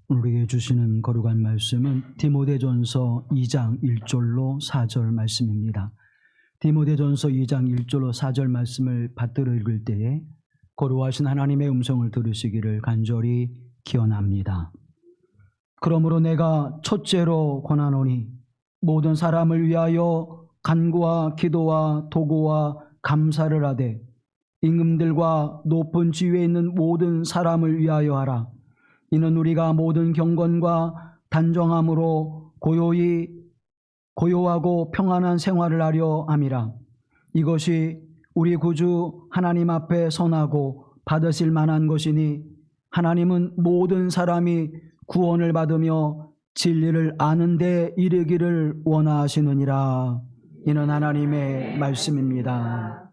우리에게 주시는 거룩한 말씀은 디모데전서 2장 1절로 4절 말씀입니다. 디모데전서 2장 1절로 4절 말씀을 받들어 읽을 때에 거룩하신 하나님의 음성을 들으시기를 간절히 기원합니다. 그러므로 내가 첫째로 권하노니 모든 사람을 위하여 간구와 기도와 도구와 감사를 하되 임금들과 높은 지위에 있는 모든 사람을 위하여 하라. 이는 우리가 모든 경건과 단정함으로 고요하고 평안한 생활을 하려 함이라. 이것이 우리 구주 하나님 앞에 선하고 받으실 만한 것이니 하나님은 모든 사람이 구원을 받으며 진리를 아는 데 이르기를 원하시느니라. 이는 하나님의 말씀입니다.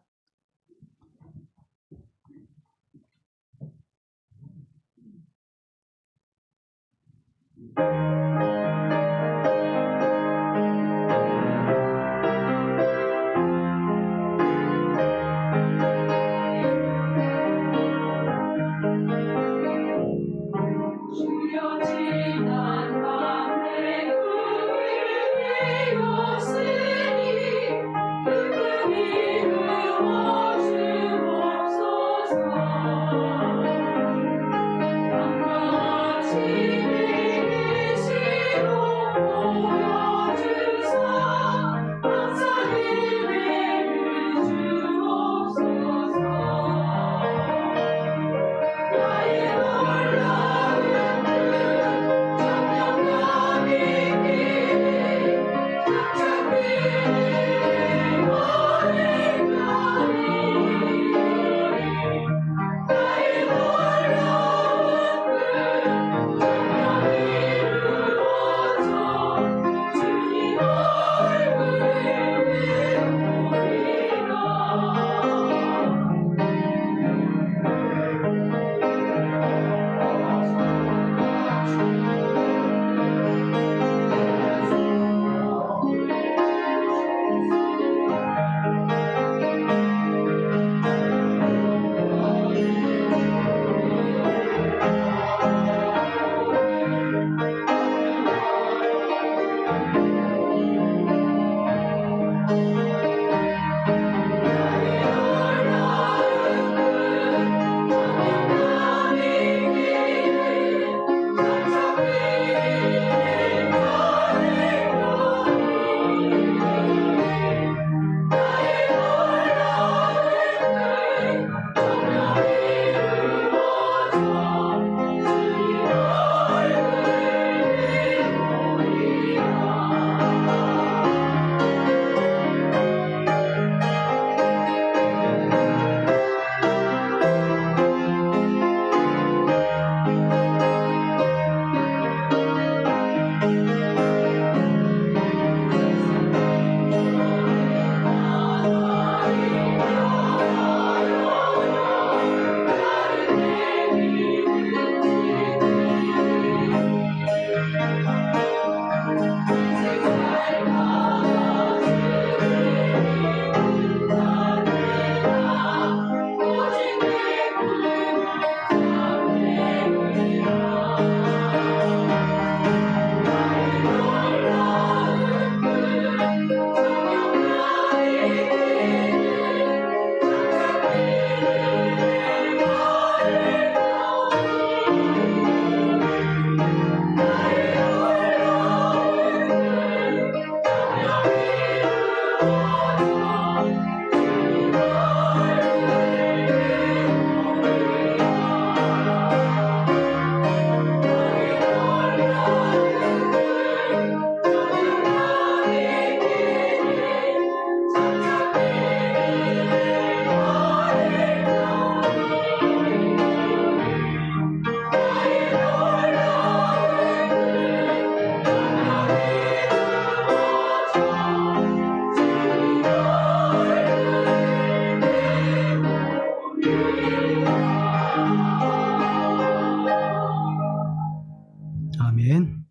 아멘.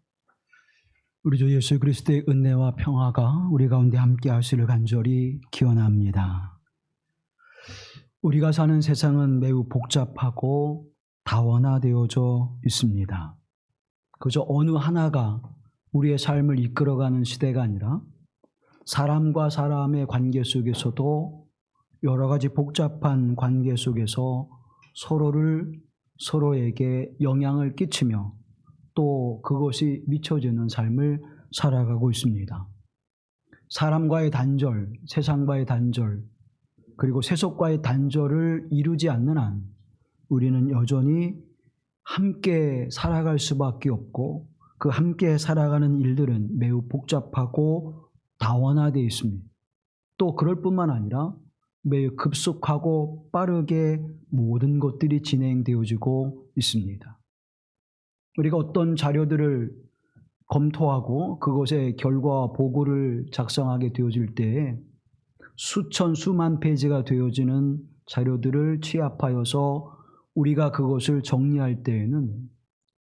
우리 주 예수 그리스도의 은혜와 평화가 우리 가운데 함께 하시를 간절히 기원합니다. 우리가 사는 세상은 매우 복잡하고 다원화되어져 있습니다. 그저 어느 하나가 우리의 삶을 이끌어가는 시대가 아니라 사람과 사람의 관계 속에서도 여러 가지 복잡한 관계 속에서 서로에게 영향을 끼치며 또 그것이 미쳐지는 삶을 살아가고 있습니다. 사람과의 단절, 세상과의 단절, 그리고 세속과의 단절을 이루지 않는 한 우리는 여전히 함께 살아갈 수밖에 없고 그 함께 살아가는 일들은 매우 복잡하고 다원화되어 있습니다. 또 그럴 뿐만 아니라 매우 급속하고 빠르게 모든 것들이 진행되어지고 있습니다. 우리가 어떤 자료들을 검토하고 그것의 결과와 보고를 작성하게 되어질 때에 수천 수만 페이지가 되어지는 자료들을 취합하여서 우리가 그것을 정리할 때에는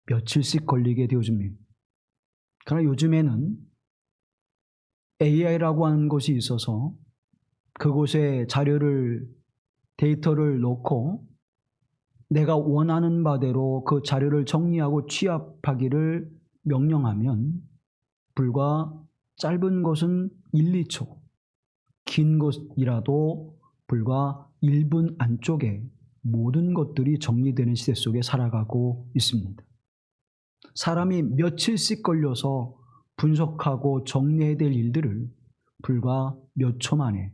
며칠씩 걸리게 되어집니다. 그러나 요즘에는 AI라고 하는 것이 있어서 그곳에 데이터를 넣고 내가 원하는 바대로 그 자료를 정리하고 취합하기를 명령하면 불과 짧은 것은 1, 2초, 긴 것이라도 불과 1분 안쪽에 모든 것들이 정리되는 시대 속에 살아가고 있습니다. 사람이 며칠씩 걸려서 분석하고 정리해야 될 일들을 불과 몇 초 만에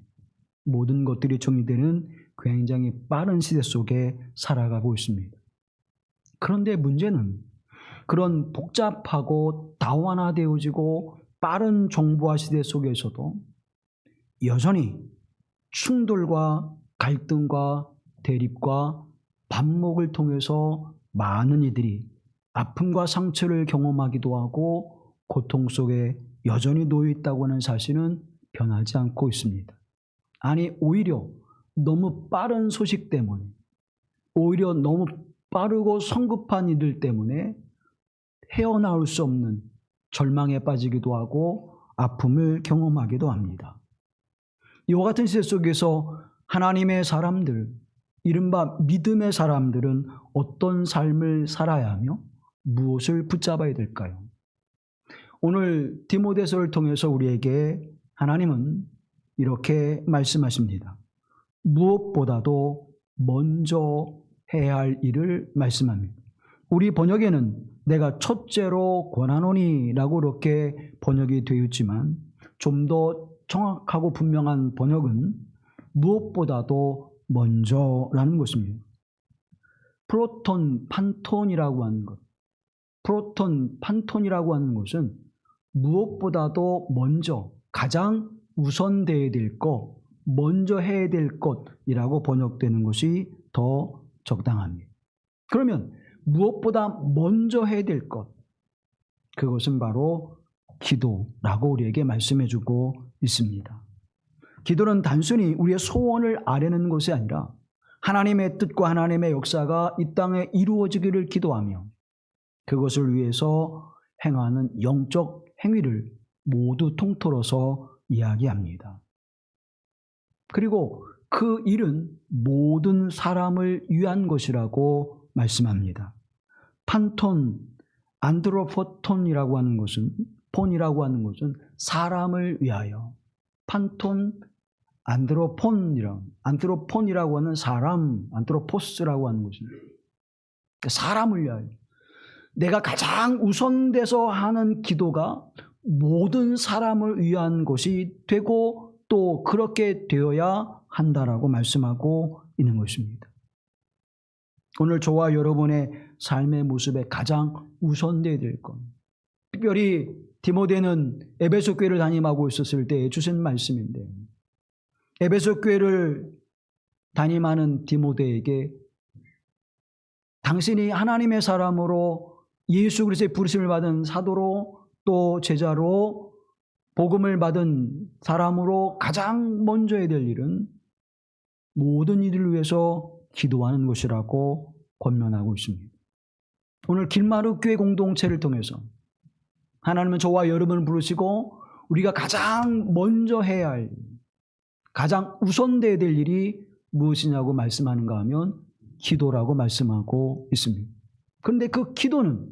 모든 것들이 정리되는 굉장히 빠른 시대 속에 살아가고 있습니다. 그런데 문제는 그런 복잡하고 다원화되어지고 빠른 정보화 시대 속에서도 여전히 충돌과 갈등과 대립과 반목을 통해서 많은 이들이 아픔과 상처를 경험하기도 하고 고통 속에 여전히 놓여 있다고 하는 사실은 변하지 않고 있습니다. 아니, 오히려 너무 빠른 소식 때문에, 오히려 너무 빠르고 성급한 이들 때문에 헤어나올 수 없는 절망에 빠지기도 하고 아픔을 경험하기도 합니다. 이와 같은 시대 속에서 하나님의 사람들, 이른바 믿음의 사람들은 어떤 삶을 살아야 하며 무엇을 붙잡아야 될까요? 오늘 디모데서를 통해서 우리에게 하나님은 이렇게 말씀하십니다. 무엇보다도 먼저 해야 할 일을 말씀합니다. 우리 번역에는 내가 첫째로 권하노니라고 이렇게 번역이 되어 있지만 좀 더 정확하고 분명한 번역은 무엇보다도 먼저라는 것입니다. 프로톤, 판톤이라고 하는 것. 프로톤, 판톤이라고 하는 것은 무엇보다도 먼저, 가장 우선되어야 될 것, 먼저 해야 될 것이라고 번역되는 것이 더 적당합니다. 그러면 무엇보다 먼저 해야 될 것, 그것은 바로 기도라고 우리에게 말씀해 주고 있습니다. 기도는 단순히 우리의 소원을 아뢰는 것이 아니라 하나님의 뜻과 하나님의 역사가 이 땅에 이루어지기를 기도하며 그것을 위해서 행하는 영적 행위를 모두 통틀어서 이야기합니다. 그리고 그 일은 모든 사람을 위한 것이라고 말씀합니다. 판톤, 안드로포톤이라고 하는 것은 사람을 위하여, 판톤, 안드로폰이라고 하는 사람, 안드로포스라고 하는 것입니다. 사람을 위하여. 내가 가장 우선돼서 하는 기도가 모든 사람을 위한 것이 되고 또 그렇게 되어야 한다라고 말씀하고 있는 것입니다. 오늘 저와 여러분의 삶의 모습에 가장 우선되어야 될 것, 특별히 디모데는 에베소 교회를 담임하고 있었을 때 주신 말씀인데, 에베소 교회를 담임하는 디모데에게 당신이 하나님의 사람으로 예수 그리스도의 부르심을 받은 사도로 또 제자로 복음을 받은 사람으로 가장 먼저 해야 될 일은 모든 이들을 위해서 기도하는 것이라고 권면하고 있습니다. 오늘 길마루 교회 공동체를 통해서 하나님은 저와 여러분을 부르시고 우리가 가장 먼저 해야 할, 가장 우선돼야 될 일이 무엇이냐고 말씀하는가 하면 기도라고 말씀하고 있습니다. 그런데 그 기도는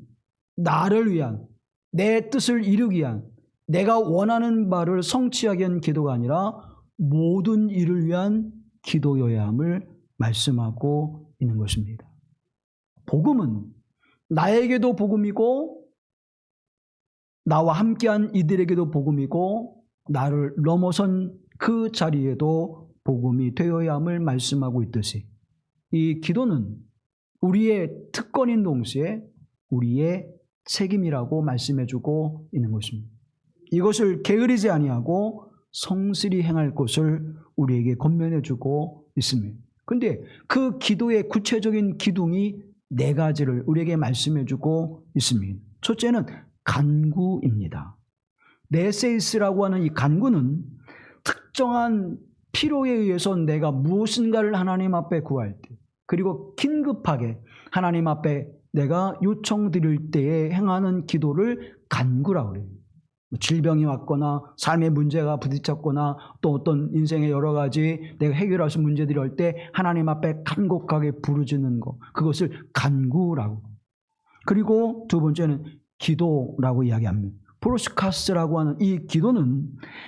나를 위한, 내 뜻을 이루기 위한, 내가 원하는 바를 성취하기 위한 기도가 아니라 모든 일을 위한 기도여야 함을 말씀하고 있는 것입니다. 복음은 나에게도 복음이고 나와 함께한 이들에게도 복음이고 나를 넘어선 그 자리에도 복음이 되어야 함을 말씀하고 있듯이 이 기도는 우리의 특권인 동시에 우리의 책임이라고 말씀해주고 있는 것입니다. 이것을 게으르지 아니하고 성실히 행할 것을 우리에게 권면해주고 있습니다. 그런데 그 기도의 구체적인 기둥이 네 가지를 우리에게 말씀해주고 있습니다. 첫째는 간구입니다. 네세이스라고 하는 이 간구는 특정한 필요에 의해서 내가 무엇인가를 하나님 앞에 구할 때, 그리고 긴급하게 하나님 앞에 내가 요청드릴 때에 행하는 기도를 간구라고 그래요. 질병이 왔거나 삶의 문제가 부딪혔거나 또 어떤 인생의 여러 가지 내가 해결할 수 있는 문제들이 올 때 하나님 앞에 간곡하게 부르짖는 것, 그것을 간구라고. 그리고 두 번째는 기도라고 이야기합니다. 프로스카스라고 하는 이 기도는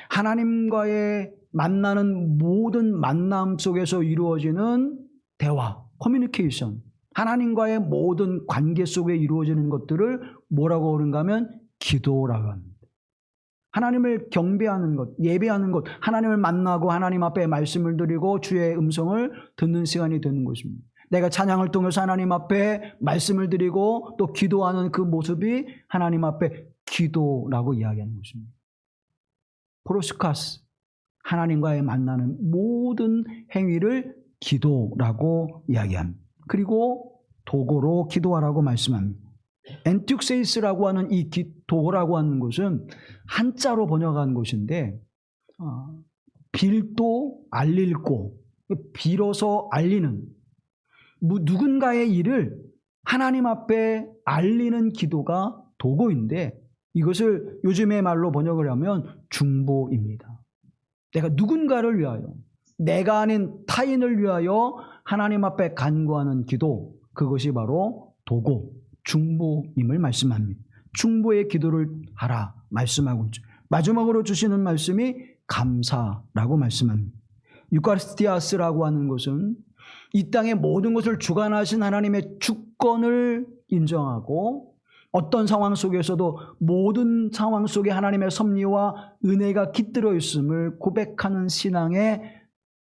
하나님과의 만나는 모든 만남 속에서 이루어지는 대화, 커뮤니케이션, 하나님과의 모든 관계 속에 이루어지는 것들을 뭐라고 그런가 하면 기도라고 합니다. 하나님을 경배하는 것, 예배하는 것, 하나님을 만나고 하나님 앞에 말씀을 드리고 주의 음성을 듣는 시간이 되는 것입니다. 내가 찬양을 통해서 하나님 앞에 말씀을 드리고 또 기도하는 그 모습이 하나님 앞에 기도라고 이야기하는 것입니다. 프로스카스, 하나님과의 만나는 모든 행위를 기도라고 이야기합니다. 그리고 도고로 기도하라고 말씀합니다. 엔틱세이스라고 하는 이 도고라고 하는 것은 한자로 번역한 것인데 빌도 알릴고, 빌어서 알리는, 누군가의 일을 하나님 앞에 알리는 기도가 도고인데 이것을 요즘의 말로 번역을 하면 중보입니다. 내가 누군가를 위하여, 내가 아닌 타인을 위하여 하나님 앞에 간구하는 기도, 그것이 바로 도고, 중보임을 말씀합니다. 중보의 기도를 하라 말씀하고 있죠. 마지막으로 주시는 말씀이 감사라고 말씀합니다. 유카리스티아스라고 하는 것은 이 땅의 모든 것을 주관하신 하나님의 주권을 인정하고 어떤 상황 속에서도 모든 상황 속에 하나님의 섭리와 은혜가 깃들어 있음을 고백하는 신앙의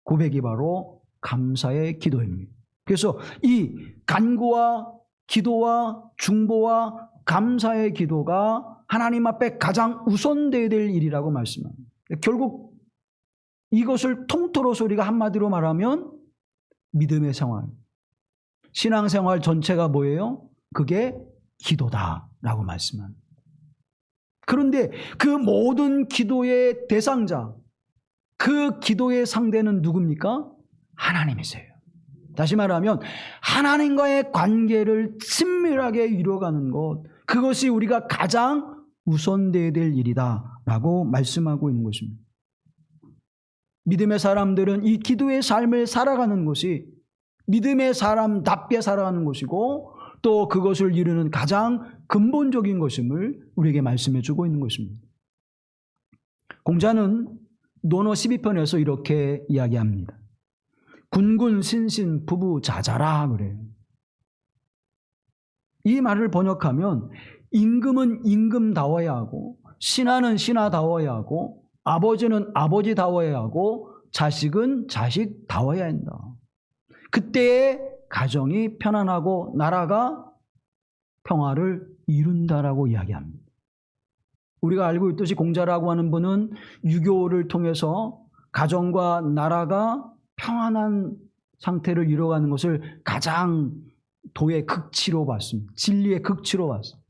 고백이 바로 감사의 기도입니다. 그래서 이 간구와 기도와 중보와 감사의 기도가 하나님 앞에 가장 우선되어야 될 일이라고 말씀합니다. 결국 이것을 통틀어서 우리가 한마디로 말하면 믿음의 생활, 신앙생활 전체가 뭐예요? 그게 기도다라고 말씀합니다. 그런데 그 모든 기도의 대상자, 그 기도의 상대는 누굽니까? 하나님이세요. 다시 말하면 하나님과의 관계를 친밀하게 이루어가는 것, 그것이 우리가 가장 우선되어야 될 일이다라고 말씀하고 있는 것입니다. 믿음의 사람들은 이 기도의 삶을 살아가는 것이 믿음의 사람답게 살아가는 것이고 또 그것을 이루는 가장 근본적인 것임을 우리에게 말씀해 주고 있는 것입니다. 공자는 논어 12편에서 이렇게 이야기합니다. 군군 신신 부부 자자라 그래요. 이 말을 번역하면 임금은 임금다워야 하고 신하는 신하다워야 하고 아버지는 아버지다워야 하고 자식은 자식다워야 한다. 그때의 가정이 편안하고 나라가 평화를 이룬다라고 이야기합니다. 우리가 알고 있듯이 공자라고 하는 분은 유교를 통해서 가정과 나라가 평안한 상태를 이루어가는 것을 가장 도의 극치로 봤습니다. 진리의 극치로 봤습니다.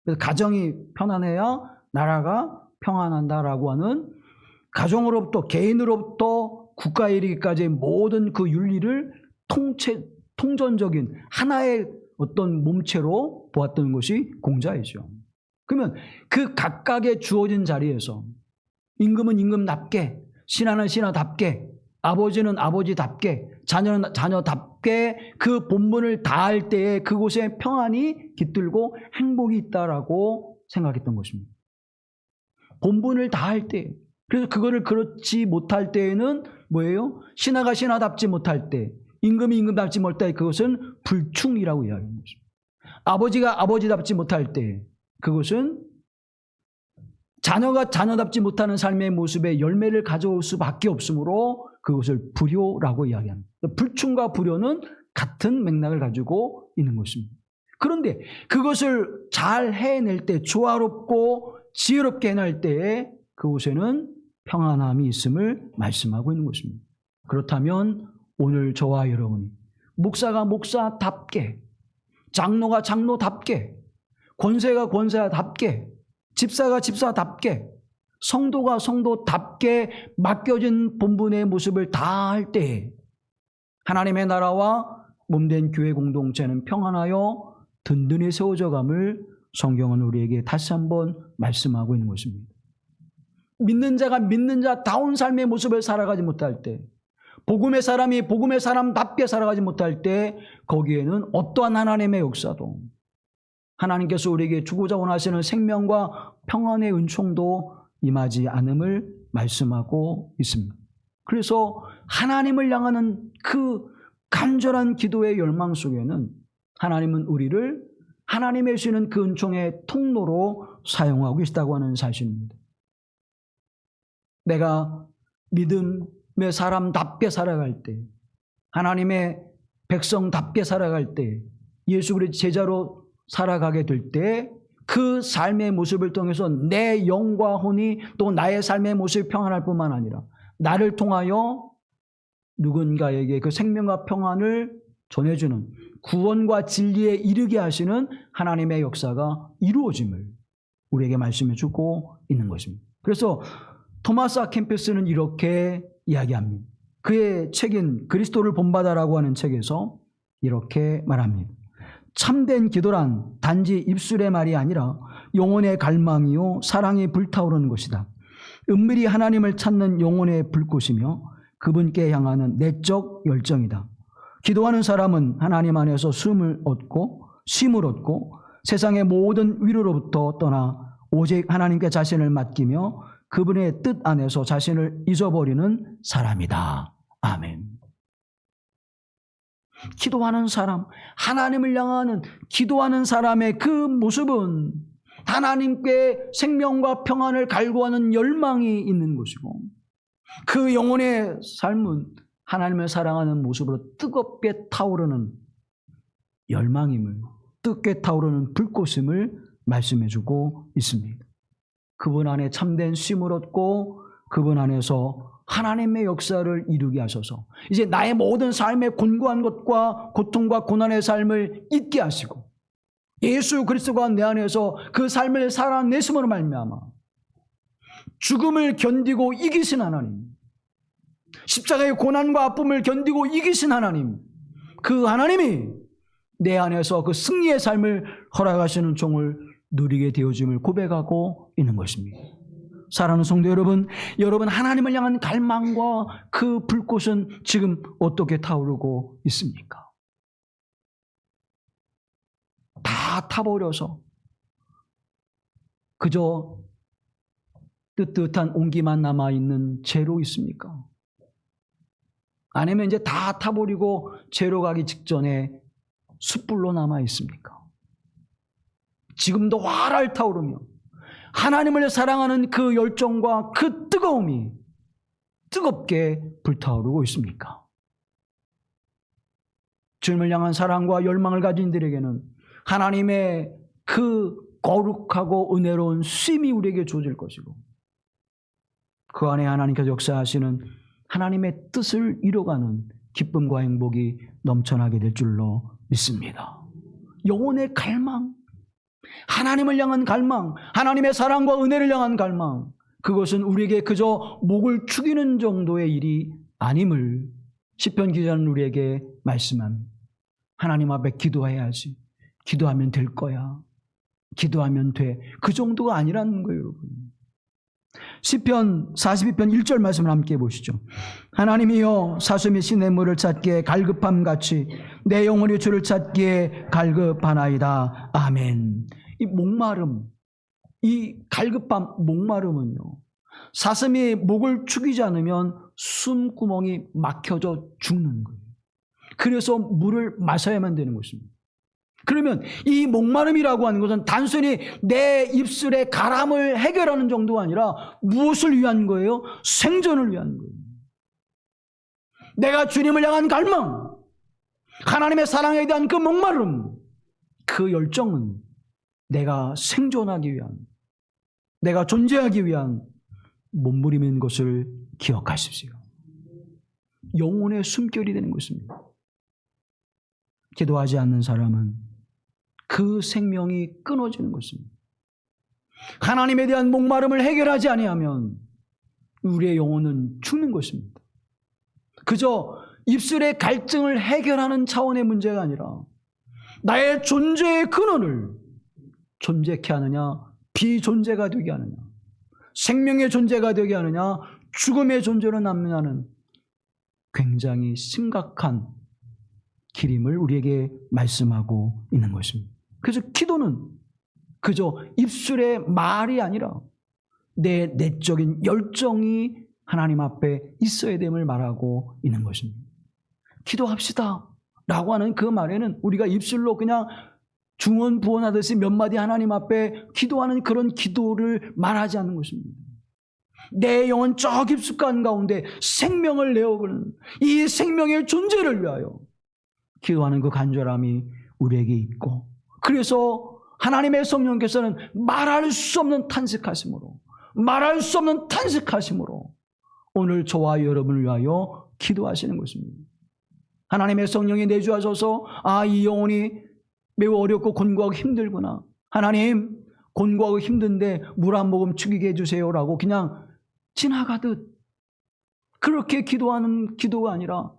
그래서 가정이 편안해야 나라가 평안한다라고 하는 가정으로부터 개인으로부터 국가에 이르기까지의 모든 그 윤리를 통전적인 하나의 어떤 몸체로 보았던 것이 공자이죠. 그러면 그 각각의 주어진 자리에서 임금은 임금답게, 신하는 신하답게, 아버지는 아버지답게, 자녀답게 그 본분을 다할 때에 그곳에 평안이 깃들고 행복이 있다라고 생각했던 것입니다. 본분을 다할 때, 그래서 그거를 그렇지 못할 때에는 뭐예요? 신하가 신하답지 못할 때, 임금이 임금답지 못할 때 그것은 불충이라고 이야기합니다. 아버지가 아버지답지 못할 때 그것은 자녀가 자녀답지 못하는 삶의 모습에 열매를 가져올 수밖에 없으므로 그것을 불효라고 이야기합니다. 불충과 불효는 같은 맥락을 가지고 있는 것입니다. 그런데 그것을 잘 해낼 때, 조화롭고 지혜롭게 해낼 때에 그곳에는 평안함이 있음을 말씀하고 있는 것입니다. 그렇다면 오늘 저와 여러분이 목사가 목사답게, 장로가 장로답게, 권세가 권세답게, 집사가 집사답게, 성도가 성도답게 맡겨진 본분의 모습을 다할 때 하나님의 나라와 몸된 교회 공동체는 평안하여 든든히 세워져감을 성경은 우리에게 다시 한번 말씀하고 있는 것입니다. 믿는 자가 믿는 자다운 삶의 모습을 살아가지 못할 때, 복음의 사람이 복음의 사람답게 살아가지 못할 때 거기에는 어떠한 하나님의 역사도, 하나님께서 우리에게 주고자 원하시는 생명과 평안의 은총도 임하지 않음을 말씀하고 있습니다. 그래서 하나님을 향하는 그 간절한 기도의 열망 속에는 하나님은 우리를 하나님의 주시는 그 은총의 통로로 사용하고 계시다고 하는 사실입니다. 내가 믿음의 사람답게 살아갈 때, 하나님의 백성답게 살아갈 때, 예수 그리스도의 제자로 살아가게 될 때 그 삶의 모습을 통해서 내 영과 혼이 또 나의 삶의 모습이 평안할 뿐만 아니라 나를 통하여 누군가에게 그 생명과 평안을 전해주는 구원과 진리에 이르게 하시는 하나님의 역사가 이루어짐을 우리에게 말씀해 주고 있는 것입니다. 그래서 토마스 아 캠퍼스는 이렇게 이야기합니다. 그의 책인 그리스도를 본받아라고 하는 책에서 이렇게 말합니다. 참된 기도란 단지 입술의 말이 아니라 영혼의 갈망이요 사랑이 불타오르는 것이다. 은밀히 하나님을 찾는 영혼의 불꽃이며 그분께 향하는 내적 열정이다. 기도하는 사람은 하나님 안에서 쉼을 얻고 세상의 모든 위로로부터 떠나 오직 하나님께 자신을 맡기며 그분의 뜻 안에서 자신을 잊어버리는 사람이다. 아멘. 기도하는 사람, 하나님을 향하는 기도하는 사람의 그 모습은 하나님께 생명과 평안을 갈구하는 열망이 있는 것이고, 그 영혼의 삶은 하나님을 사랑하는 모습으로 뜨겁게 타오르는 열망임을, 뜨겁게 타오르는 불꽃임을 말씀해주고 있습니다. 그분 안에 참된 쉼을 얻고 그분 안에서 하나님의 역사를 이루게 하셔서 이제 나의 모든 삶의 곤고한 것과 고통과 고난의 삶을 잊게 하시고 예수 그리스도가 내 안에서 그 삶을 살아내심으로 말미암아 죽음을 견디고 이기신 하나님, 십자가의 고난과 아픔을 견디고 이기신 하나님, 그 하나님이 내 안에서 그 승리의 삶을 허락하시는 종을 누리게 되어짐을 고백하고 있는 것입니다. 사랑하는 성도 여러분, 여러분 하나님을 향한 갈망과 그 불꽃은 지금 어떻게 타오르고 있습니까? 다 타버려서 그저 뜨뜻한 온기만 남아있는 재로 있습니까? 아니면 이제 다 타버리고 재로 가기 직전에 숯불로 남아있습니까? 지금도 활활 타오르며 하나님을 사랑하는 그 열정과 그 뜨거움이 뜨겁게 불타오르고 있습니까? 주님을 향한 사랑과 열망을 가진 이들에게는 하나님의 그 거룩하고 은혜로운 쉼이 우리에게 주어질 것이고 그 안에 하나님께서 역사하시는 하나님의 뜻을 이뤄가는 기쁨과 행복이 넘쳐나게 될 줄로 믿습니다. 영혼의 갈망, 하나님을 향한 갈망, 하나님의 사랑과 은혜를 향한 갈망, 그것은 우리에게 그저 목을 축이는 정도의 일이 아님을 시편 기자는 우리에게 말씀합니다. 하나님 앞에 기도해야지. 기도하면 될 거야. 기도하면 돼. 그 정도가 아니라는 거예요, 여러분. 시편 42편 1절 말씀을 함께 보시죠. 하나님이여 사슴이 시냇물을 찾기에 갈급함같이 내 영혼이 주를 찾기에 갈급하나이다. 아멘. 이 목마름, 이 갈급함, 목마름은요, 사슴이 목을 축이지 않으면 숨구멍이 막혀져 죽는 거예요. 그래서 물을 마셔야만 되는 것입니다. 그러면 이 목마름이라고 하는 것은 단순히 내 입술의 가람을 해결하는 정도가 아니라 무엇을 위한 거예요? 생존을 위한 거예요. 내가 주님을 향한 갈망, 하나님의 사랑에 대한 그 목마름, 그 열정은 내가 생존하기 위한, 내가 존재하기 위한 몸부림인 것을 기억하십시오. 영혼의 숨결이 되는 것입니다. 기도하지 않는 사람은 그 생명이 끊어지는 것입니다. 하나님에 대한 목마름을 해결하지 아니하면 우리의 영혼은 죽는 것입니다. 그저 입술의 갈증을 해결하는 차원의 문제가 아니라 나의 존재의 근원을 존재케 하느냐, 비존재가 되게 하느냐, 생명의 존재가 되게 하느냐, 죽음의 존재로 남느냐는 굉장히 심각한 길임을 우리에게 말씀하고 있는 것입니다. 그래서 기도는 그저 입술의 말이 아니라 내 내적인 열정이 하나님 앞에 있어야 됨을 말하고 있는 것입니다. 기도합시다 라고 하는 그 말에는 우리가 입술로 그냥 중언부언하듯이 몇 마디 하나님 앞에 기도하는 그런 기도를 말하지 않는 것입니다. 내 영혼 저 깊숙한 가운데 생명을 내어보는 이 생명의 존재를 위하여 기도하는 그 간절함이 우리에게 있고, 그래서 하나님의 성령께서는 말할 수 없는 탄식하심으로 오늘 저와 여러분을 위하여 기도하시는 것입니다. 하나님의 성령이 내주하셔서 이 영혼이 매우 어렵고 곤고하고 힘들구나, 하나님 곤고하고 힘든데 물 한 모금 죽이게 해주세요라고 그냥 지나가듯 그렇게 기도하는 기도가 아니라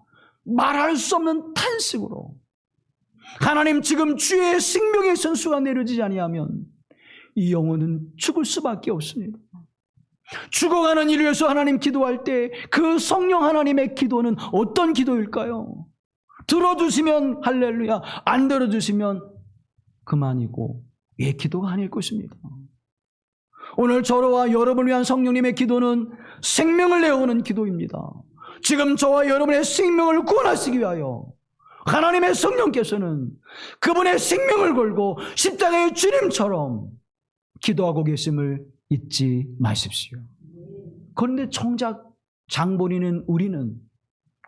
말할 수 없는 탄식으로, 하나님 지금 주의 생명의 선수가 내려지지 아니하면 이 영혼은 죽을 수밖에 없습니다. 죽어가는 이를 위해서 하나님 기도할 때 그 성령 하나님의 기도는 어떤 기도일까요? 들어주시면 할렐루야, 안 들어주시면 그만이고 예, 기도가 아닐 것입니다. 오늘 저와 여러분을 위한 성령님의 기도는 생명을 내어오는 기도입니다. 지금 저와 여러분의 생명을 구원하시기 위하여 하나님의 성령께서는 그분의 생명을 걸고 십자가의 주님처럼 기도하고 계심을 잊지 마십시오. 그런데 정작 장본인은 우리는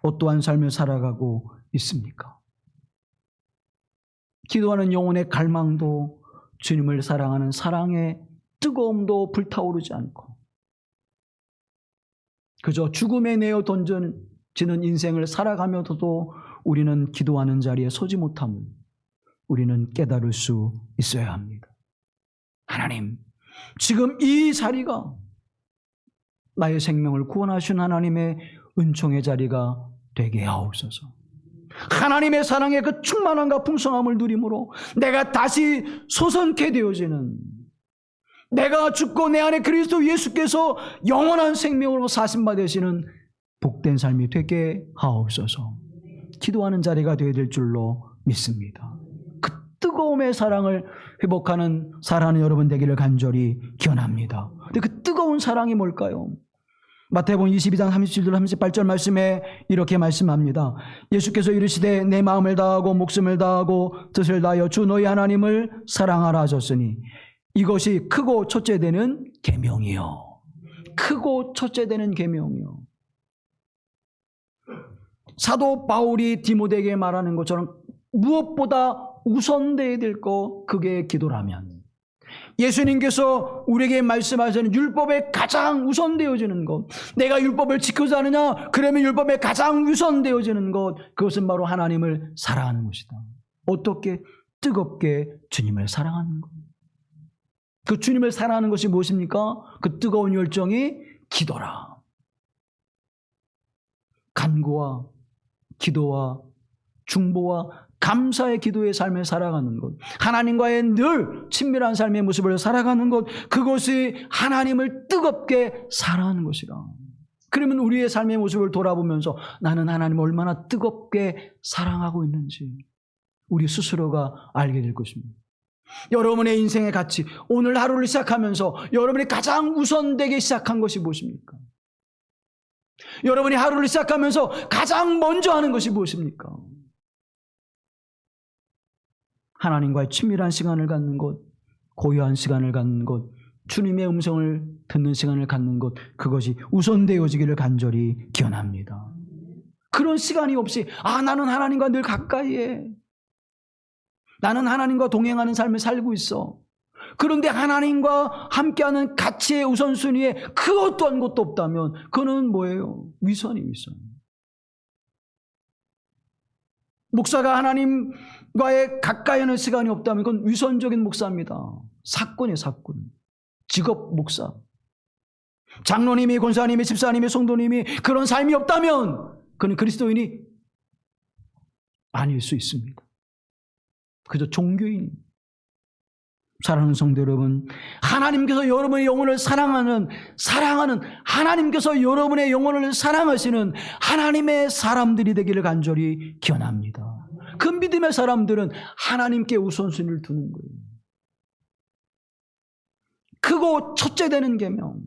어떠한 삶을 살아가고 있습니까? 기도하는 영혼의 갈망도 주님을 사랑하는 사랑의 뜨거움도 불타오르지 않고 그저 죽음에 내어 던져지는 인생을 살아가면서도 우리는 기도하는 자리에 서지 못함을 우리는 깨달을 수 있어야 합니다. 하나님, 지금 이 자리가 나의 생명을 구원하신 하나님의 은총의 자리가 되게 하옵소서. 하나님의 사랑의 그 충만함과 풍성함을 누림으로 내가 다시 소선케 되어지는, 내가 죽고 내 안에 그리스도 예수께서 영원한 생명으로 사신 되시는 복된 삶이 되게 하옵소서. 기도하는 자리가 되어야 될 줄로 믿습니다. 그 뜨거움의 사랑을 회복하는 사랑하는 여러분 되기를 간절히 기원합니다. 근데 그 뜨거운 사랑이 뭘까요? 마태복음 22장 37절 38절 말씀에 이렇게 말씀합니다. 예수께서 이르시되 내 마음을 다하고 목숨을 다하고 뜻을 다하여 주 너희 하나님을 사랑하라 하셨으니 이것이 크고 첫째 되는 계명이요. 크고 첫째 되는 계명이요. 사도 바울이 디모데에게 말하는 것처럼 무엇보다 우선되어야 될 거, 그게 기도라면, 예수님께서 우리에게 말씀하시는 율법에 가장 우선되어지는 것, 내가 율법을 지키지 않느냐? 그러면 율법에 가장 우선되어지는 것, 그것은 바로 하나님을 사랑하는 것이다. 어떻게? 뜨겁게 주님을 사랑하는 것. 그 주님을 사랑하는 것이 무엇입니까? 그 뜨거운 열정이 기도라. 간구와 기도와 중보와 감사의 기도의 삶을 살아가는 것, 하나님과의 늘 친밀한 삶의 모습을 살아가는 것, 그것이 하나님을 뜨겁게 사랑하는 것이라. 그러면 우리의 삶의 모습을 돌아보면서 나는 하나님을 얼마나 뜨겁게 사랑하고 있는지 우리 스스로가 알게 될 것입니다. 여러분의 인생의 가치, 오늘 하루를 시작하면서 여러분이 가장 우선되게 시작한 것이 무엇입니까? 여러분이 하루를 시작하면서 가장 먼저 하는 것이 무엇입니까? 하나님과의 친밀한 시간을 갖는 것, 고요한 시간을 갖는 것, 주님의 음성을 듣는 시간을 갖는 것, 그것이 우선되어지기를 간절히 기원합니다. 그런 시간이 없이 나는 하나님과 늘 가까이에, 나는 하나님과 동행하는 삶을 살고 있어. 그런데 하나님과 함께하는 가치의 우선순위에 그것도 한 것도 없다면 그거는 뭐예요? 위선이 위선. 목사가 하나님과의 가까이 하는 시간이 없다면 그건 위선적인 목사입니다. 사건이에요, 사건. 직업 목사. 장로님이, 권사님이, 집사님이, 성도님이 그런 삶이 없다면 그는 그리스도인이 아닐 수 있습니다. 그저 종교인. 사랑하는 성도 여러분, 하나님께서 여러분의 영혼을 사랑하는 하나님께서 여러분의 영혼을 사랑하시는 하나님의 사람들이 되기를 간절히 기원합니다. 그 믿음의 사람들은 하나님께 우선순위를 두는 거예요. 크고 첫째 되는 계명,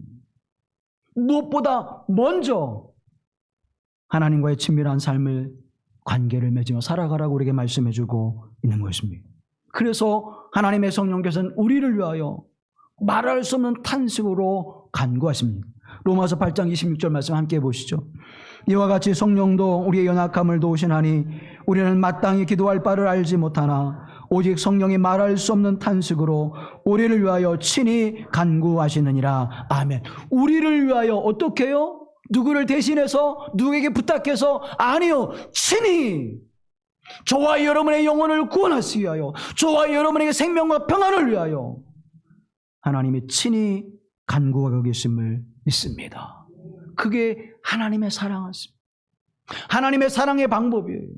무엇보다 먼저 하나님과의 친밀한 삶을, 관계를 맺으며 살아가라고 우리에게 말씀해주고 있는 것입니다. 그래서 하나님의 성령께서는 우리를 위하여 말할 수 없는 탄식으로 간구하십니다. 로마서 8장 26절 말씀 함께 보시죠. 이와 같이 성령도 우리의 연약함을 도우시나니 우리는 마땅히 기도할 바를 알지 못하나 오직 성령이 말할 수 없는 탄식으로 우리를 위하여 친히 간구하시느니라. 아멘. 우리를 위하여 어떻게 해요? 누구를 대신해서, 누구에게 부탁해서? 아니요, 친히 저와 여러분의 영혼을 구원하시기 위하여, 저와 여러분에게 생명과 평안을 위하여 하나님이 친히 간구하고 계심을 믿습니다. 그게 하나님의 사랑이십니다. 하나님의 사랑의 방법이에요.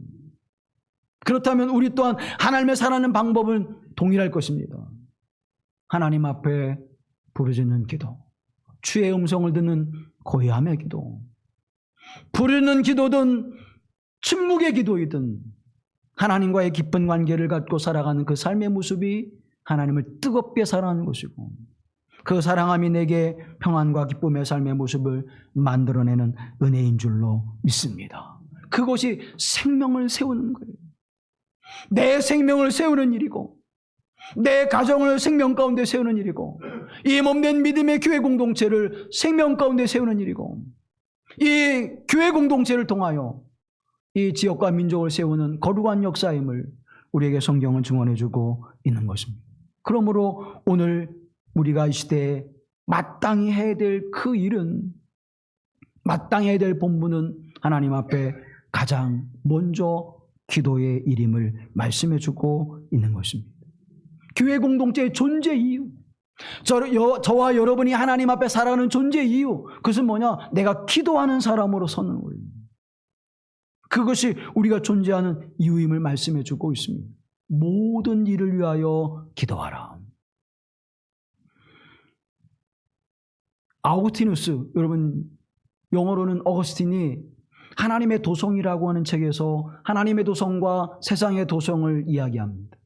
그렇다면 우리 또한 하나님의 사랑하는 방법은 동일할 것입니다. 하나님 앞에 부르짖는 기도, 주의 음성을 듣는 고요함의 기도, 부르는 기도든 침묵의 기도이든 하나님과의 깊은 관계를 갖고 살아가는 그 삶의 모습이 하나님을 뜨겁게 사랑하는 것이고, 그 사랑함이 내게 평안과 기쁨의 삶의 모습을 만들어내는 은혜인 줄로 믿습니다. 그것이 생명을 세우는 거예요. 내 생명을 세우는 일이고, 내 가정을 생명 가운데 세우는 일이고, 이 몸된 믿음의 교회 공동체를 생명 가운데 세우는 일이고, 이 교회 공동체를 통하여 이 지역과 민족을 세우는 거룩한 역사임을 우리에게 성경은 증언해주고 있는 것입니다. 그러므로 오늘 우리가 이 시대에 마땅히 해야 될 그 일은, 마땅히 해야 될 본분은 하나님 앞에 가장 먼저 기도의 일임을 말씀해주고 있는 것입니다. 교회 공동체의 존재 이유, 저와 여러분이 하나님 앞에 살아가는 존재 이유, 그것은 뭐냐? 내가 기도하는 사람으로 서는 거예요. 그것이 우리가 존재하는 이유임을 말씀해주고 있습니다. 모든 일을 위하여 기도하라. 아우구스티누스, 여러분 영어로는 어거스틴이 하나님의 도성이라고 하는 책에서 하나님의 도성과 세상의 도성을 이야기합니다.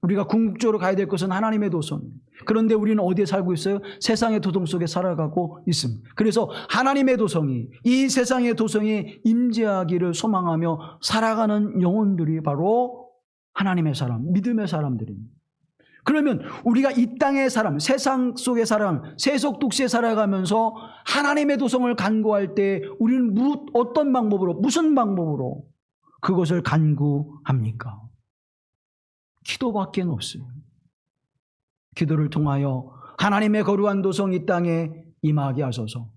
우리가 궁극적으로 가야 될 것은 하나님의 도성. 그런데 우리는 어디에 살고 있어요? 세상의 도성 속에 살아가고 있습니다. 그래서 하나님의 도성이, 이 세상의 도성이 임재하기를 소망하며 살아가는 영혼들이 바로 하나님의 사람, 믿음의 사람들입니다. 그러면 우리가 이 땅의 사람, 세상 속의 사람, 세속 독시에 살아가면서 하나님의 도성을 간구할 때 우리는 어떤 방법으로, 무슨 방법으로 그것을 간구합니까? 기도밖에 없어요. 기도를 통하여 하나님의 거룩한 도성 이 땅에 임하게 하소서.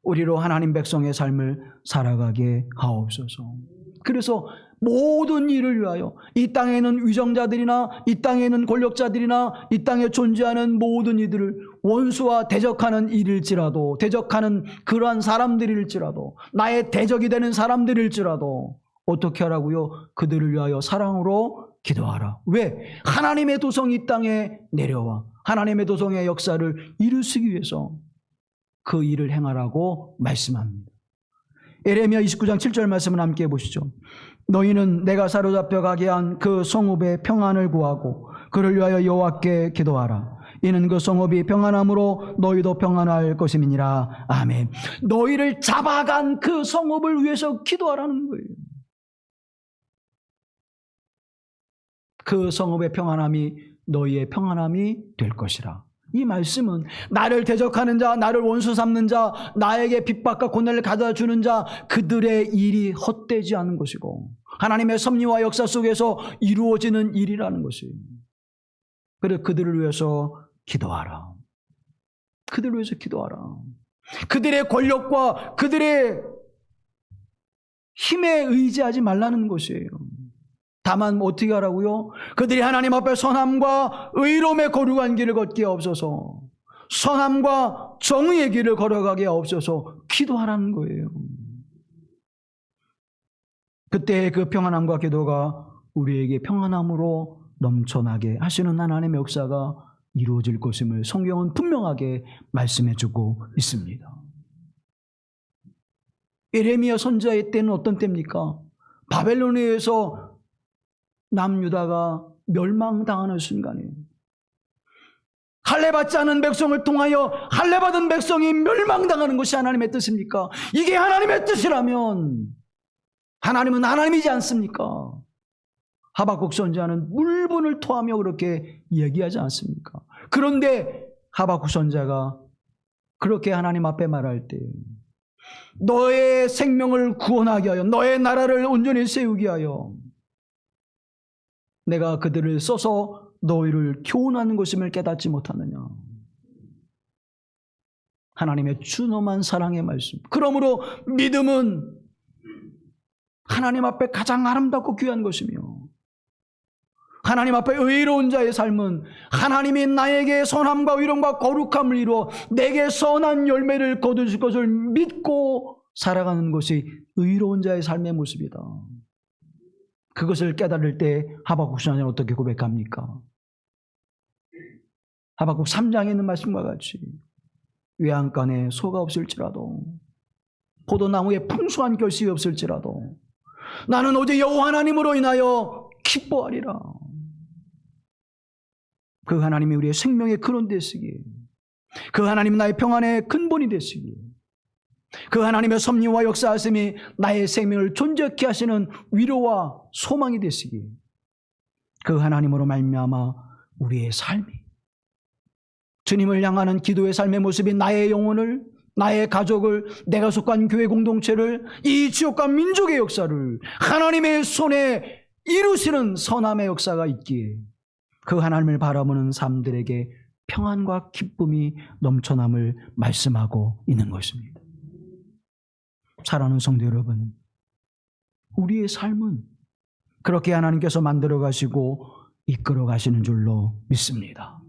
우리로 하나님 백성의 삶을 살아가게 하옵소서. 그래서 모든 일을 위하여, 이 땅에는 위정자들이나 이 땅에는 권력자들이나 이 땅에 존재하는 모든 이들을 원수와 대적하는 일일지라도, 대적하는 그러한 사람들일지라도, 나의 대적이 되는 사람들일지라도 어떻게 하라고요? 그들을 위하여 사랑으로 기도하라. 왜? 하나님의 도성이 이 땅에 내려와 하나님의 도성의 역사를 이루시기 위해서 그 일을 행하라고 말씀합니다. 에레미야 29장 7절 말씀을 함께 보시죠. 너희는 내가 사로잡혀 가게 한 그 성읍의 평안을 구하고 그를 위하여 여호와께 기도하라. 이는 그 성읍이 평안함으로 너희도 평안할 것임이니라. 아멘. 너희를 잡아간 그 성읍을 위해서 기도하라는 거예요. 그 성읍의 평안함이 너희의 평안함이 될 것이라. 이 말씀은 나를 대적하는 자, 나를 원수 삼는 자, 나에게 핍박과 고난을 가져다 주는 자, 그들의 일이 헛되지 않은 것이고 하나님의 섭리와 역사 속에서 이루어지는 일이라는 것이에요. 그래서 그들을 위해서 기도하라. 그들을 위해서 기도하라. 그들의 권력과 그들의 힘에 의지하지 말라는 것이에요. 다만 어떻게 하라고요? 그들이 하나님 앞에 선함과 의로움의 거룩한 길을 걷게 없어서 선함과 정의의 길을 걸어가게 없어서 기도하라는 거예요. 그때 그 평안함과 기도가 우리에게 평안함으로 넘쳐나게 하시는 하나님의 역사가 이루어질 것임을 성경은 분명하게 말씀해주고 있습니다. 예레미야 선지자의 때는 어떤 때입니까? 바벨론에 의해서 남유다가 멸망당하는 순간이에요. 할례받지 않은 백성을 통하여 할례받은 백성이 멸망당하는 것이 하나님의 뜻입니까? 이게 하나님의 뜻이라면 하나님은 하나님이지 않습니까? 하박국 선지자는 물분을 토하며 그렇게 얘기하지 않습니까? 그런데 하박국 선지자가 그렇게 하나님 앞에 말할 때 너의 생명을 구원하게 하여 너의 나라를 온전히 세우게 하여 내가 그들을 써서 너희를 교훈하는 것임을 깨닫지 못하느냐. 하나님의 준엄한 사랑의 말씀. 그러므로 믿음은 하나님 앞에 가장 아름답고 귀한 것이며 하나님 앞에 의로운 자의 삶은 하나님이 나에게 선함과 의로움과 거룩함을 이루어 내게 선한 열매를 거두실 것을 믿고 살아가는 것이 의로운 자의 삶의 모습이다. 그것을 깨달을 때 하박국 선지자는 어떻게 고백합니까? 하박국 3장에 있는 말씀과 같이 외양간에 소가 없을지라도 포도나무에 풍성한 결실이 없을지라도 나는 오직 여호와 하나님으로 인하여 기뻐하리라. 그 하나님이 우리의 생명의 근원 되시기에 그 하나님은 나의 평안의 근본이 되시기에 그 하나님의 섭리와 역사하심이 나의 생명을 존재케 하시는 위로와 소망이 되시기에 그 하나님으로 말미암아 우리의 삶이 주님을 향하는 기도의 삶의 모습이 나의 영혼을 나의 가족을 내가 속한 교회 공동체를 이 지역과 민족의 역사를 하나님의 손에 이루시는 선함의 역사가 있기에 그 하나님을 바라보는 사람들에게 평안과 기쁨이 넘쳐남을 말씀하고 있는 것입니다. 사랑하는 성도 여러분, 우리의 삶은 그렇게 하나님께서 만들어 가시고 이끌어 가시는 줄로 믿습니다.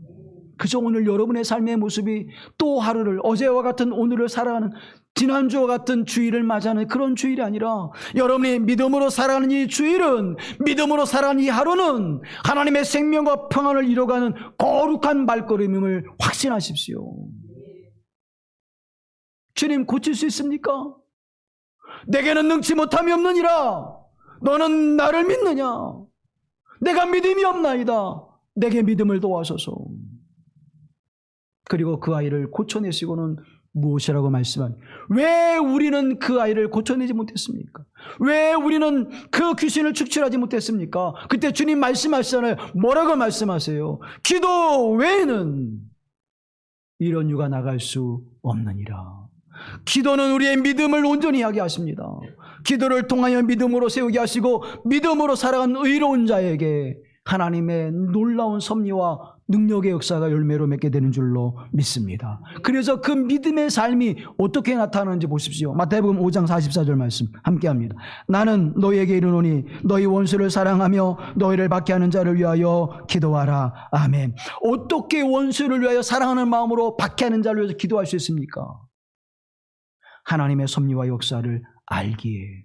그저 오늘 여러분의 삶의 모습이 또 하루를 어제와 같은 오늘을 살아가는 지난주와 같은 주일을 맞이하는 그런 주일이 아니라 여러분이 믿음으로 살아가는 이 주일은 믿음으로 살아가는 이 하루는 하나님의 생명과 평안을 이뤄가는 거룩한 발걸음임을 확신하십시오. 주님 고칠 수 있습니까? 내게는 능치 못함이 없느니라. 너는 나를 믿느냐? 내가 믿음이 없나이다. 내게 믿음을 도와소서. 그리고 그 아이를 고쳐내시고는 무엇이라고 말씀한? 왜 우리는 그 아이를 고쳐내지 못했습니까? 왜 우리는 그 귀신을 축출하지 못했습니까? 그때 주님 말씀하시잖아요. 뭐라고 말씀하세요? 기도 외에는 이런 유가 나갈 수 없느니라. 기도는 우리의 믿음을 온전히 하게 하십니다. 기도를 통하여 믿음으로 세우게 하시고 믿음으로 살아간 의로운 자에게 하나님의 놀라운 섭리와 능력의 역사가 열매로 맺게 되는 줄로 믿습니다. 그래서 그 믿음의 삶이 어떻게 나타나는지 보십시오. 마태복음 5장 44절 말씀 함께합니다. 나는 너희에게 이르노니 너희 원수를 사랑하며 너희를 박해하는 자를 위하여 기도하라. 아멘. 어떻게 원수를 위하여 사랑하는 마음으로 박해하는 자를 위해서 기도할 수 있습니까? 하나님의 섭리와 역사를 알기에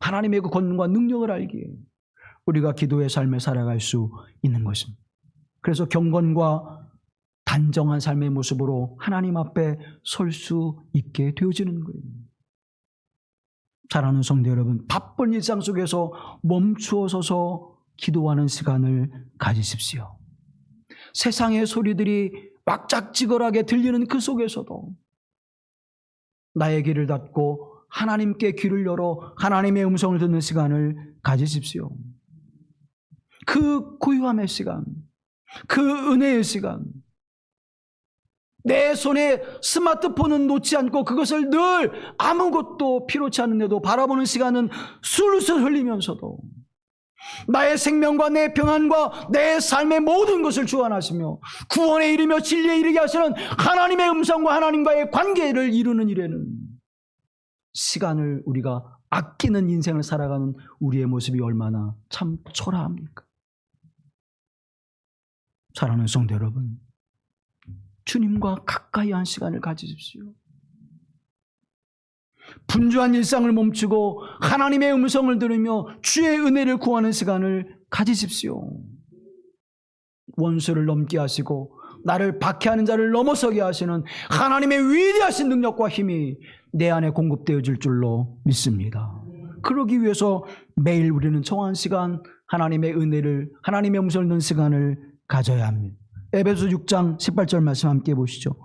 하나님의 그 권능과 능력을 알기에 우리가 기도의 삶을 살아갈 수 있는 것입니다. 그래서 경건과 단정한 삶의 모습으로 하나님 앞에 설 수 있게 되어지는 거예요. 사랑하는 성도 여러분, 바쁜 일상 속에서 멈추어 서서 기도하는 시간을 가지십시오. 세상의 소리들이 왁작지껄하게 들리는 그 속에서도 나의 귀를 닫고 하나님께 귀를 열어 하나님의 음성을 듣는 시간을 가지십시오. 그 고요함의 시간, 그 은혜의 시간, 내 손에 스마트폰은 놓지 않고 그것을 늘 아무것도 필요치 않은데도 바라보는 시간은 술술 흘리면서도 나의 생명과 내 평안과 내 삶의 모든 것을 주관하시며 구원에 이르며 진리에 이르게 하시는 하나님의 음성과 하나님과의 관계를 이루는 일에는 시간을 우리가 아끼는 인생을 살아가는 우리의 모습이 얼마나 참 초라합니까? 사랑하는 성도 여러분, 주님과 가까이 한 시간을 가지십시오. 분주한 일상을 멈추고 하나님의 음성을 들으며 주의 은혜를 구하는 시간을 가지십시오. 원수를 넘게 하시고 나를 박해하는 자를 넘어서게 하시는 하나님의 위대하신 능력과 힘이 내 안에 공급되어질 줄로 믿습니다. 그러기 위해서 매일 우리는 정한 시간 하나님의 은혜를, 하나님의 음성을 듣는 시간을 가져야 합니다. 에베소 6장 18절 말씀 함께 보시죠.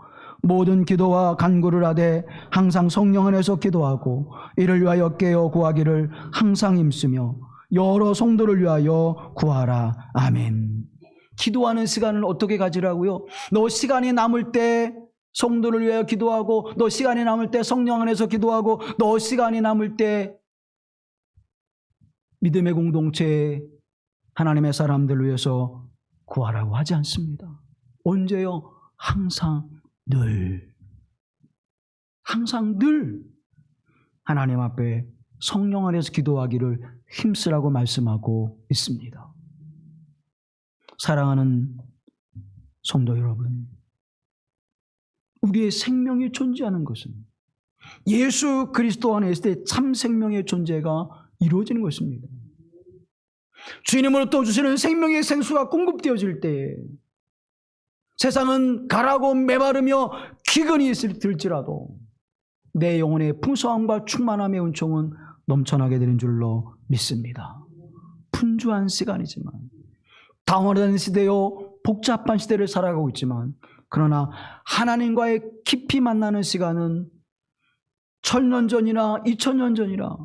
모든 기도와 간구를 하되 항상 성령 안에서 기도하고 이를 위하여 깨어 구하기를 항상 힘쓰며 여러 성도를 위하여 구하라. 아멘. 기도하는 시간을 어떻게 가지라고요? 너 시간이 남을 때 성도를 위하여 기도하고, 너 시간이 남을 때 성령 안에서 기도하고, 너 시간이 남을 때 믿음의 공동체에 하나님의 사람들을 위해서 구하라고 하지 않습니다. 언제요? 항상 늘 하나님 앞에 성령 안에서 기도하기를 힘쓰라고 말씀하고 있습니다. 사랑하는 성도 여러분, 우리의 생명이 존재하는 것은 예수 그리스도 안에 있을 때 참 생명의 존재가 이루어지는 것입니다. 주님으로부터 주시는 생명의 생수가 공급되어질 때 세상은 가라고 메마르며 기근이 들지라도 내 영혼의 풍성함과 충만함의 은총은 넘쳐나게 되는 줄로 믿습니다. 분주한 시간이지만, 당황하는 시대요 복잡한 시대를 살아가고 있지만, 그러나 하나님과의 깊이 만나는 시간은 1000년 전이나 2000년 전이나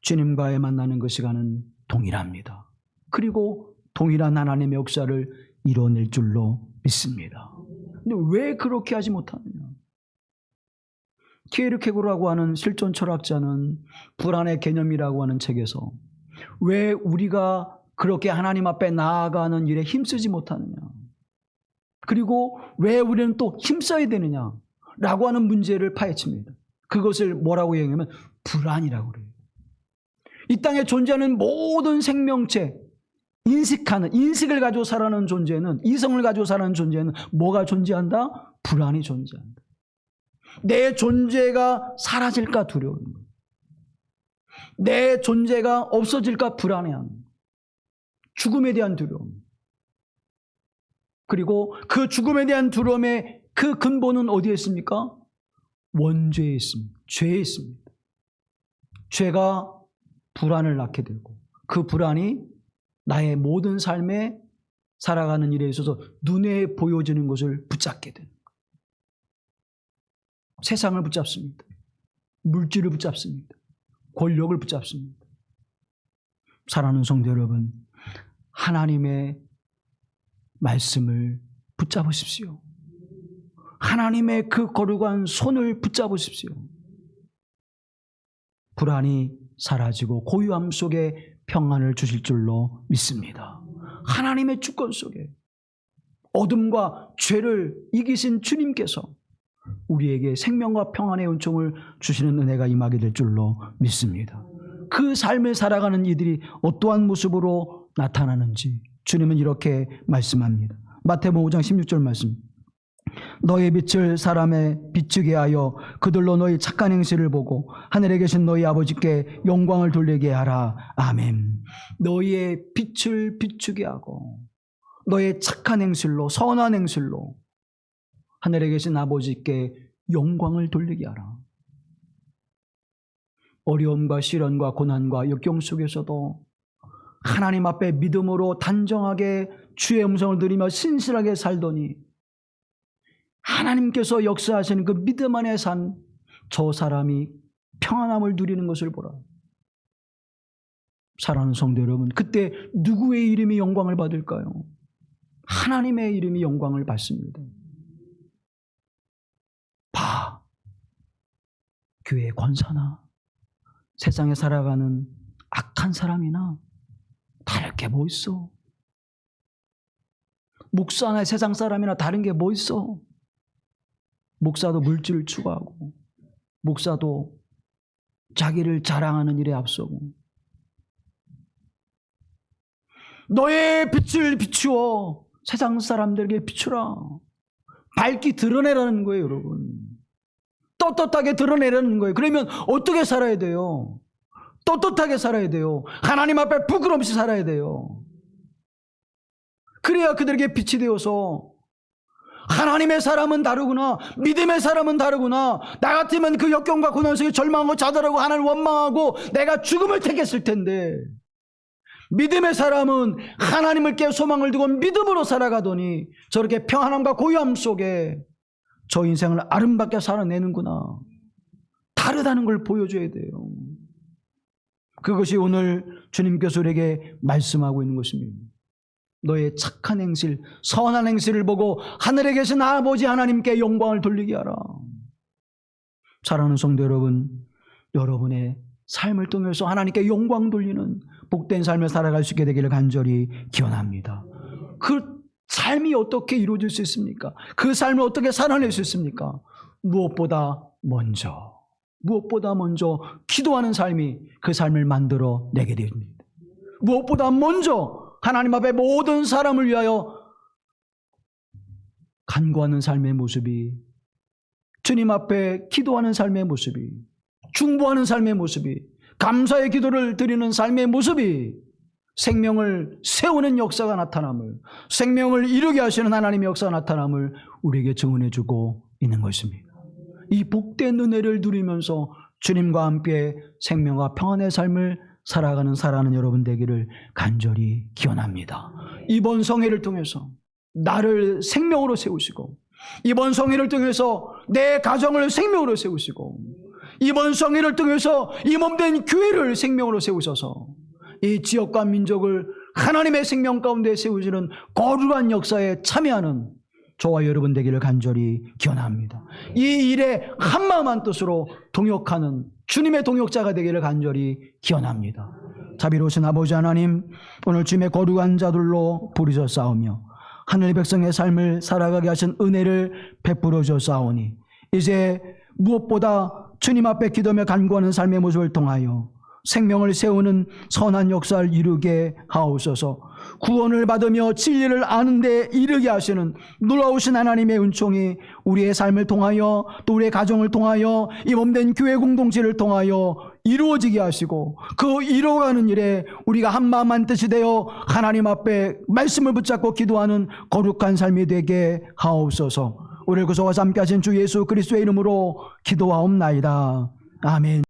주님과의 만나는 그 시간은 동일합니다. 그리고 동일한 하나님의 역사를 이뤄낼 줄로 믿습니다. 근데 왜 그렇게 하지 못하느냐? 키에르케고르라고 하는 실존 철학자는 불안의 개념이라고 하는 책에서 왜 우리가 그렇게 하나님 앞에 나아가는 일에 힘쓰지 못하느냐, 그리고 왜 우리는 또 힘써야 되느냐라고 하는 문제를 파헤칩니다. 그것을 뭐라고 얘기하면 불안이라고 그래요. 이 땅에 존재하는 모든 생명체, 인식을 가지고 살아가는 존재는, 이성을 가지고 살아가는 존재는 뭐가 존재한다? 불안이 존재한다. 내 존재가 사라질까 두려운 거예요. 내 존재가 없어질까 불안해하는 거예요. 죽음에 대한 두려움. 그리고 그 죽음에 대한 두려움의 그 근본은 어디에 있습니까? 원죄에 있습니다. 죄에 있습니다. 죄가 불안을 낳게 되고 그 불안이 나의 모든 삶에 살아가는 일에 있어서 눈에 보여지는 것을 붙잡게 되는 거예요. 세상을 붙잡습니다. 물질을 붙잡습니다. 권력을 붙잡습니다. 사랑하는 성도 여러분, 하나님의 말씀을 붙잡으십시오. 하나님의 그 거룩한 손을 붙잡으십시오. 불안이 사라지고 고요함 속에 평안을 주실 줄로 믿습니다. 하나님의 주권 속에 어둠과 죄를 이기신 주님께서 우리에게 생명과 평안의 은총을 주시는 은혜가 임하게 될 줄로 믿습니다. 그 삶을 살아가는 이들이 어떠한 모습으로 나타나는지 주님은 이렇게 말씀합니다. 마태복음 5장 16절 말씀. 너의 빛을 사람에 비추게 하여 그들로 너희 착한 행실을 보고 하늘에 계신 너희 아버지께 영광을 돌리게 하라. 아멘. 너희의 빛을 비추게 하고 너의 착한 행실로, 선한 행실로 하늘에 계신 아버지께 영광을 돌리게 하라. 어려움과 시련과 고난과 역경 속에서도 하나님 앞에 믿음으로 단정하게 주의 음성을 들으며 신실하게 살더니 하나님께서 역사하시는 그 믿음 안에 산 저 사람이 평안함을 누리는 것을 보라. 사랑하는 성도 여러분, 그때 누구의 이름이 영광을 받을까요? 하나님의 이름이 영광을 받습니다. 봐, 교회의 권사나 세상에 살아가는 악한 사람이나 다를 게 뭐 있어? 목사나 세상 사람이나 다른 게 뭐 있어? 목사도 물질을 추구하고 목사도 자기를 자랑하는 일에 앞서고 너의 빛을 비추어 세상 사람들에게 비추라. 밝게 드러내라는 거예요, 여러분. 떳떳하게 드러내라는 거예요. 그러면 어떻게 살아야 돼요? 떳떳하게 살아야 돼요. 하나님 앞에 부끄럼 없이 살아야 돼요. 그래야 그들에게 빛이 되어서 하나님의 사람은 다르구나, 믿음의 사람은 다르구나, 나 같으면 그 역경과 고난 속에 절망하고 좌절하고 하나님을 원망하고 내가 죽음을 택했을 텐데 믿음의 사람은 하나님을 깨 소망을 두고 믿음으로 살아가더니 저렇게 평안함과 고요함 속에 저 인생을 아름답게 살아내는구나. 다르다는 걸 보여줘야 돼요. 그것이 오늘 주님께서 우리에게 말씀하고 있는 것입니다. 너의 착한 행실, 선한 행실을 보고 하늘에 계신 아버지 하나님께 영광을 돌리게 하라. 사랑하는 성도 여러분, 여러분의 삶을 통해서 하나님께 영광 돌리는 복된 삶을 살아갈 수 있게 되기를 간절히 기원합니다. 그 삶이 어떻게 이루어질 수 있습니까? 그 삶을 어떻게 살아낼 수 있습니까? 무엇보다 먼저 기도하는 삶이 그 삶을 만들어 내게 됩니다. 무엇보다 먼저 하나님 앞에 모든 사람을 위하여 간구하는 삶의 모습이, 주님 앞에 기도하는 삶의 모습이, 중보하는 삶의 모습이, 감사의 기도를 드리는 삶의 모습이 생명을 세우는 역사가 나타남을, 생명을 이루게 하시는 하나님의 역사가 나타남을 우리에게 증언해 주고 있는 것입니다. 이 복된 은혜를 누리면서 주님과 함께 생명과 평안의 삶을 살아가는 여러분 되기를 간절히 기원합니다. 이번 성회를 통해서 나를 생명으로 세우시고, 이번 성회를 통해서 내 가정을 생명으로 세우시고, 이번 성회를 통해서 이 몸된 교회를 생명으로 세우셔서 이 지역과 민족을 하나님의 생명 가운데 세우시는 거룩한 역사에 참여하는 저와 여러분 되기를 간절히 기원합니다. 이 일에 한마음 한뜻으로 동역하는 주님의 동역자가 되기를 간절히 기원합니다. 자비로우신 아버지 하나님, 오늘 주님의 거룩한 자들로 부르셨사오며 하늘 백성의 삶을 살아가게 하신 은혜를 베풀어 주셨사오니 이제 무엇보다 주님 앞에 기도하며 간구하는 삶의 모습을 통하여 생명을 세우는 선한 역사를 이루게 하옵소서. 구원을 받으며 진리를 아는 데 이르게 하시는 놀라우신 하나님의 은총이 우리의 삶을 통하여 또 우리의 가정을 통하여 이 몸된 교회 공동체를 통하여 이루어지게 하시고, 그 이루어가는 일에 우리가 한마음 한뜻이 되어 하나님 앞에 말씀을 붙잡고 기도하는 거룩한 삶이 되게 하옵소서. 우리를 구속하사 함께 하신 주 예수 그리스도의 이름으로 기도하옵나이다. 아멘.